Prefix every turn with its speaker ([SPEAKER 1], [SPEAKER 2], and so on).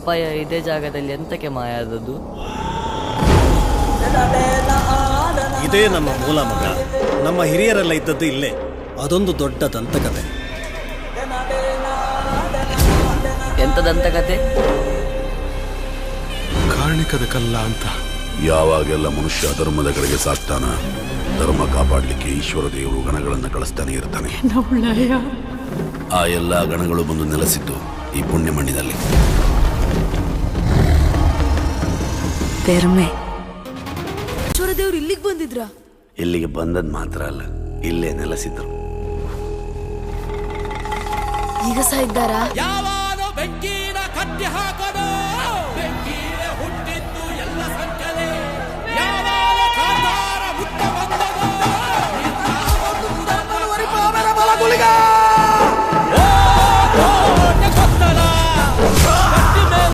[SPEAKER 1] ಪಾಪಯ್ಯ ಇದೇ ಜಾಗದಲ್ಲಿ ಎಂತಕ್ಕೆ ಮಾಯ ಆದದ್ದು?
[SPEAKER 2] ಇದೇ ನಮ್ಮ ಮೂಲ ಮಗ. ನಮ್ಮ ಹಿರಿಯರೆಲ್ಲ ಇದ್ದದ್ದು ಇಲ್ಲೇ. ಅದೊಂದು ದೊಡ್ಡ ದಂತಕತೆ.
[SPEAKER 1] ಎಂತ ದಂತಕತೆ?
[SPEAKER 3] ಕಾರ್ಣಿಕದ ಕಲ್ಲ ಅಂತ.
[SPEAKER 4] ಯಾವಾಗೆಲ್ಲ ಮನುಷ್ಯ ಧರ್ಮದ ಕಡೆಗೆ ಸಾಕ್ತಾನ, ಧರ್ಮ ಕಾಪಾಡಲಿಕ್ಕೆ ಈಶ್ವರ ದೇವರು ಗಣಗಳನ್ನು ಕಳಿಸ್ತಾನೆ ಇರ್ತಾನೆ. ಆ ಎಲ್ಲ ಗಣಗಳು ಬಂದು ನೆಲೆಸಿದ್ದು ಈ ಪುಣ್ಯ ಮಣ್ಣಿನಲ್ಲಿ.
[SPEAKER 5] ಈಶ್ವರ ದೇವ್ರು ಇಲ್ಲಿಗೆ ಬಂದಿದ್ರ?
[SPEAKER 4] ಇಲ್ಲಿಗೆ ಬಂದದ್ ಮಾತ್ರ ಅಲ್ಲ, ಇಲ್ಲೇ ನೆಲೆಸಿದ್ರು.
[SPEAKER 5] ಈಗ ಸಹ ಇದ್ದಾರಾ?
[SPEAKER 6] ಯಾವಾನು ಬೆಂಕಿನ ಕಟ್ಟಿ ಹಾಕೋದು, ಬೆಂಕಿನೇ ಹುಟ್ಟಿದ್ದು ಎಲ್ಲ ಸಂಕಲೆ. ಯಾವಾಗ ಕಾಂತಾರ ಮುಟ್ಟ ಬಂದದು, ಬಲಗುಲಿಗ